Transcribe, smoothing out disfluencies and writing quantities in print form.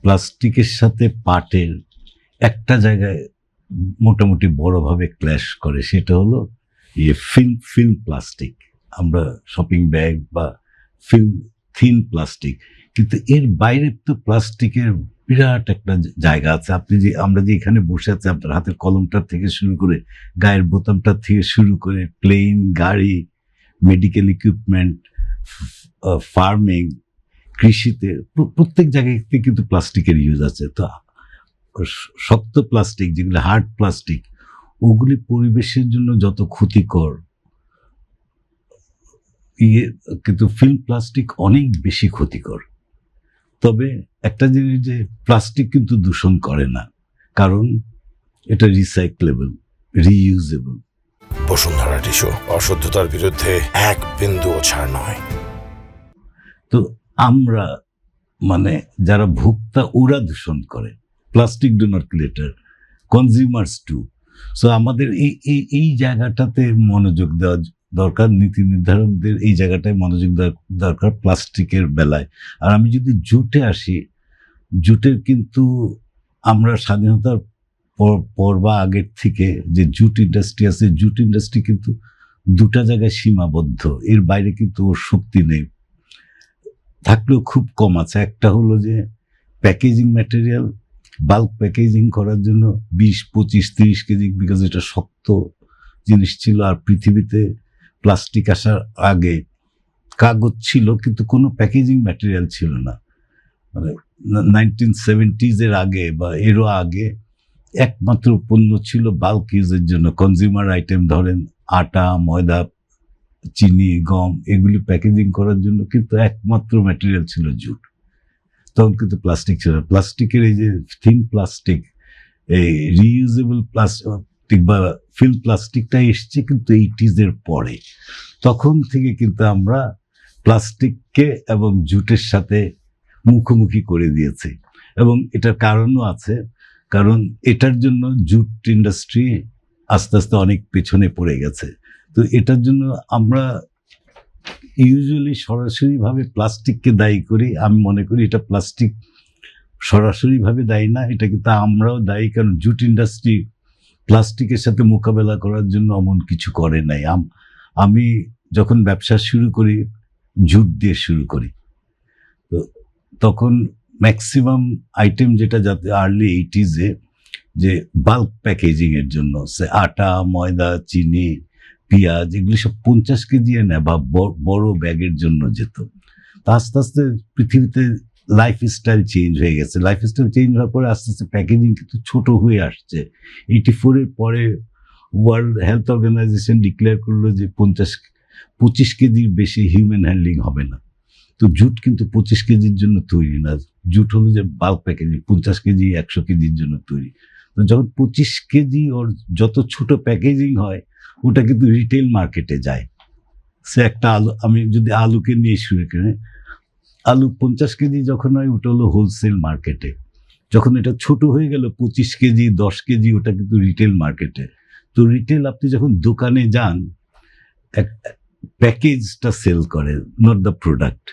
প্লাস্টিকের সাথে পাটের একটা জায়গায় মোটামুটি বড়ভাবে ক্ল্যাশ করে, সেটা হলো ফিল্ম প্লাস্টিক। আমরা শপিং ব্যাগ বা ফিল্ম থিন প্লাস্টিক, কিন্তু এর বাইরে তো প্লাস্টিকের বিরাট একটা জায়গা আছে। আমরা যে এখানে বসে আছি, আপনার হাতের কলমটা থেকে শুরু করে গায়ের বোতামটা থেকে শুরু করে প্লেন, গাড়ি, মেডিকেল ইকুইপমেন্ট, ফার্মিং, কৃষিতে প্রত্যেক জায়গাতে কিন্তু প্লাস্টিকের ইউজ আছে। তো শক্ত প্লাস্টিক, যেগুলো হার্ড প্লাস্টিক, ওগুলি পরিবেশের জন্য যত ক্ষতিকর, কিন্তু ফিল্ম প্লাস্টিক অনেক বেশি ক্ষতিকর। তবে একটা জিনিস, যে প্লাস্টিক কিন্তু দূষণ করে না, কারণ এটা রিসাইক্লেবল, রিইউজেবল। বসুন্ধরা টিস্যু অশুদ্ধতার বিরুদ্ধে এক বিন্দুও ছাড় নয়। তো আমরা যারা ভোক্তা, ওরা দূষণ করে। Plastic do not litter, consumers too. So আমাদের এই জায়গাটাতে মনোযোগ দেওয়া দরকার, নীতি নির্ধারকদের এই জায়গাটায় মনোযোগ দেওয়া দরকার প্লাস্টিকের বেলায়। আর আমি যদি জুটে আসি, জুটের কিন্তু আমরা স্বাধীনতার পর বা আগের থেকে যে জুট ইন্ডাস্ট্রি আছে, জুট ইন্ডাস্ট্রি কিন্তু দুটা জায়গায় সীমাবদ্ধ, এর বাইরে কিন্তু ওর শক্তি নেই, থাকলেও খুব কম আছে। একটা হলো যে প্যাকেজিং ম্যাটেরিয়াল, বাল্ক প্যাকেজিং করার জন্য 20, 25, 30 কেজি, বিকজ এটা শক্ত জিনিস ছিল। আর পৃথিবীতে প্লাস্টিক আসার আগে কাগজ ছিল, কিন্তু কোনো প্যাকেজিং ম্যাটেরিয়াল ছিল না। 1970s আগে বা এরও আগে একমাত্র পণ্য ছিল বাল্ক ইউজের জন্য, কনজিউমার আইটেম, ধরেন আটা, ময়দা, চিনি, গম, এগুলি প্যাকেজিং করার জন্য কিন্তু একমাত্র ম্যাটেরিয়াল ছিল জুট। তখন কিন্তু প্লাস্টিক ছিল। প্লাস্টিকের এই যে থিন প্লাস্টিক, এই রিইউজেবল প্লাস্টিক বা ফিল্ম প্লাস্টিকটা এসছে কিন্তু 80s পরে। তখন থেকে কিন্তু আমরা প্লাস্টিককে এবং জুটের সাথে মুখোমুখি করে দিয়েছি, এবং এটার কারণও আছে। কারণ এটার জন্য জুট ইন্ডাস্ট্রি আস্তে আস্তে অনেক পেছনে পড়ে গেছে। তো এটার জন্য আমরা ইউজুয়ালি সরাসরিভাবে প্লাস্টিককে দায়ী করি। আমি মনে করি এটা প্লাস্টিক সরাসরিভাবে দায়ী না, এটা কিন্তু আমরাও দায়ী। কারণ জুট ইন্ডাস্ট্রি প্লাস্টিকের সাথে মোকাবেলা করার জন্য এমন কিছু করে নাই। আমি যখন ব্যবসা শুরু করি, জুট দিয়ে শুরু করি। তো তখন ম্যাক্সিমাম আইটেম যেটা, যাতে আর্লি 80s যে বাল্ক প্যাকেজিং এর জন্য, সে আটা, ময়দা, চিনি, পেঁয়াজ, এগুলি সব 50 কেজি নেয় বা বড় ব্যাগের জন্য যেত। তা আস্তে আস্তে পৃথিবীতে লাইফস্টাইল চেঞ্জ হয়ে গেছে। লাইফস্টাইল চেঞ্জ হওয়ার পরে আস্তে আস্তে প্যাকেজিং কিন্তু ছোট হয়ে আসছে। 84 পরে ওয়ার্ল্ড হেলথ অর্গানাইজেশন ডিক্লেয়ার করলো যে 25 কেজির বেশি হিউম্যান হ্যান্ডলিং হবে না। তো জুট কিন্তু 25 কেজির জন্য তৈরি না। জুট হলো যে বাল্ক প্যাকেজিং, 50 কেজি, 100 কেজির জন্য তৈরি। তো যখন 25 কেজি ওর যত ছোট প্যাকেজিং হয়, ওটা কিন্তু রিটেল মার্কেটে যায়। সে একটা আলু, আমি যদি আলুকে নিয়ে শুরু করি, আলু 50 কেজি যখন হয়, ওটা হলো হোলসেল মার্কেটে। যখন এটা ছোট হয়ে গেল 25 কেজি, 10 কেজি, ওটা কিন্তু রিটেল মার্কেটে। তো রিটেল, আপনি যখন দোকানে যান, প্যাকেজটা সেল করে, নট দ্য প্রোডাক্ট।